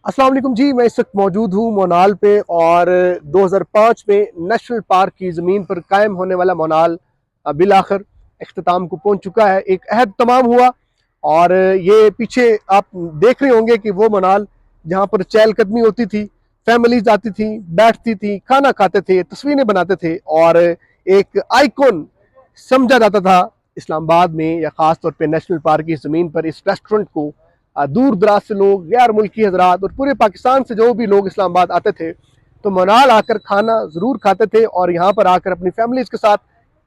अस्सलाम वालेकुम जी। मैं इस वक्त मौजूद हूँ मोनाल पे और 2005 में नेशनल पार्क की ज़मीन पर कायम होने वाला मोनाल बिल आखिर अख्ताम को पहुँच चुका है। एक अहद तमाम हुआ और ये पीछे आप देख रहे होंगे कि वो मोनाल जहाँ पर चहलकदमी होती थी, फैमिलीज आती थी, बैठती थी, खाना खाते थे, तस्वीरें बनाते थे और एक आइकॉन समझा जाता था इस्लामाबाद में या ख़ास तौर पे नेशनल पार्क की ज़मीन पर इस रेस्टोरेंट को दूर दराज से लोग, गैर मुल्की हजरात और पूरे पाकिस्तान से जो भी लोग इस्लामाबाद आते थे तो मनाल आकर खाना ज़रूर खाते थे और यहाँ पर आकर अपनी फैमिलीज के साथ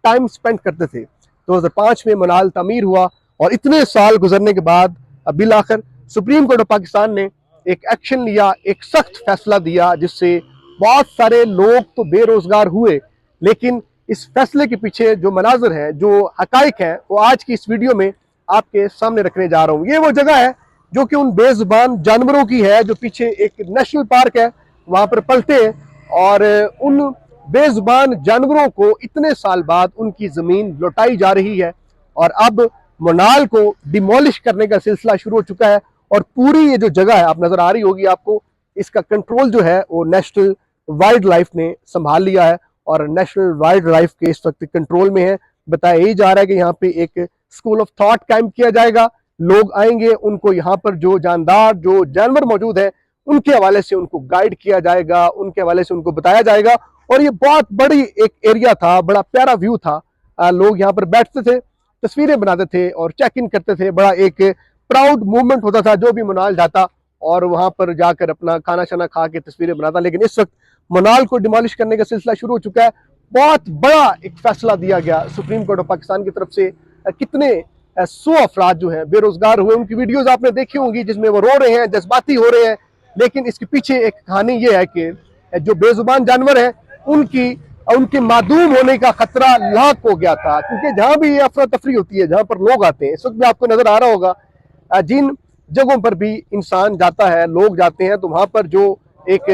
टाइम स्पेंड करते थे। 2005 में मनाल तामीर हुआ और इतने साल गुजरने के बाद बिल आखिर सुप्रीम कोर्ट ऑफ पाकिस्तान ने एक एक्शन लिया, एक सख्त फैसला दिया जिससे बहुत सारे लोग तो बेरोजगार हुए। लेकिन इस फैसले के पीछे जो मनाजर हैं, जो हकाइक हैं, वो आज की इस वीडियो में आपके सामने रखने जा रहा हूँ। ये वो जगह है जो कि उन बेजुबान जानवरों की है जो पीछे एक नेशनल पार्क है वहां पर पलते हैं और उन बेजुबान जानवरों को इतने साल बाद उनकी जमीन लौटाई जा रही है और अब मोनाल को डिमोलिश करने का सिलसिला शुरू हो चुका है। और पूरी ये जो जगह है आप नजर आ रही होगी आपको, इसका कंट्रोल जो है वो नेशनल वाइल्ड लाइफ ने संभाल लिया है और नेशनल वाइल्ड लाइफ के इस वक्त कंट्रोल में है। बताया यही जा रहा है कि यहाँ पे एक स्कूल ऑफ थॉट कायम किया जाएगा। लोग आएंगे, उनको यहाँ पर जो जानदार जो जानवर मौजूद है उनके हवाले से उनको गाइड किया जाएगा, उनके हवाले से उनको बताया जाएगा। और ये बहुत बड़ी एक एरिया था, बड़ा प्यारा व्यू था। लोग यहाँ पर बैठते थे, तस्वीरें बनाते थे और चेक इन करते थे। बड़ा एक प्राउड मूवमेंट होता था जो भी मनाल जाता और वहां पर जाकर अपना खाना शाना खा के तस्वीरें बनाता। लेकिन इस वक्त मनाल को डिमोलिश करने का सिलसिला शुरू हो चुका है। बहुत बड़ा एक फैसला दिया गया सुप्रीम कोर्ट ऑफ पाकिस्तान की तरफ से। कितने 100 अफराद जो है बेरोजगार हुए, उनकी वीडियोज आपने देखी होंगी जिसमें वो रो रहे हैं, जज्बाती हो रहे हैं। लेकिन इसके पीछे एक कहानी ये है कि जो बेजुबान जानवर हैं उनके मादूम होने का खतरा लाख हो गया था। क्योंकि जहां भी ये अफरा तफरी होती है, जहां पर लोग आते हैं, इस वक्त भी आपको नजर आ रहा होगा जिन जगहों पर भी इंसान जाता है, लोग जाते हैं, तो वहां पर जो एक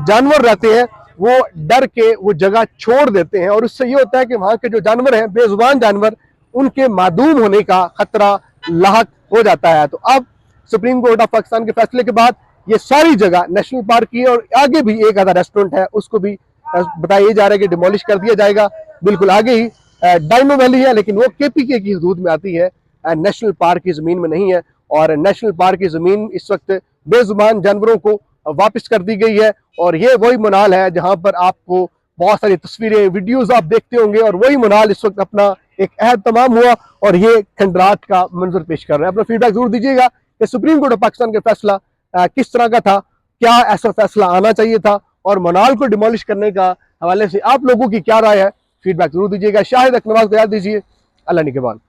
जानवर रहते हैं वो डर के वो जगह छोड़ देते हैं और उससे ये होता है कि वहां के जो जानवर हैं, बेजुबान जानवर, उनके मादूम होने का खतरा लाहक हो जाता है। तो अब सुप्रीम कोर्ट ऑफ पाकिस्तान के फैसले के बाद ये सारी जगह नेशनल पार्क की और आगे भी एक आधा रेस्टोरेंट है उसको भी बताया जा रहा है कि डिमोलिश कर दिया जाएगा। बिल्कुल आगे ही डायनो वैली है, लेकिन वो केपीके की हदूद में आती है, नेशनल पार्क की जमीन में नहीं है। और नेशनल पार्क की जमीन इस वक्त बेजुबान जानवरों को वापस कर दी गई है और ये वही मनाल है जहां पर आपको बहुत सारी तस्वीरें, वीडियोज आप देखते होंगे और वही मनाल इस वक्त अपना एक अहद तमाम हुआ और ये खंडरात का मंजर पेश कर रहे हैं। अपना फीडबैक जरूर दीजिएगा कि सुप्रीम कोर्ट ऑफ पाकिस्तान का फैसला किस तरह का था, क्या ऐसा फैसला आना चाहिए था और मनाल को डिमोलिश करने का हवाले से आप लोगों की क्या राय है। फीडबैक जरूर दीजिएगा। शाहिद अख्तर नवाज को याद दीजिए। अल्लाह निगहबान।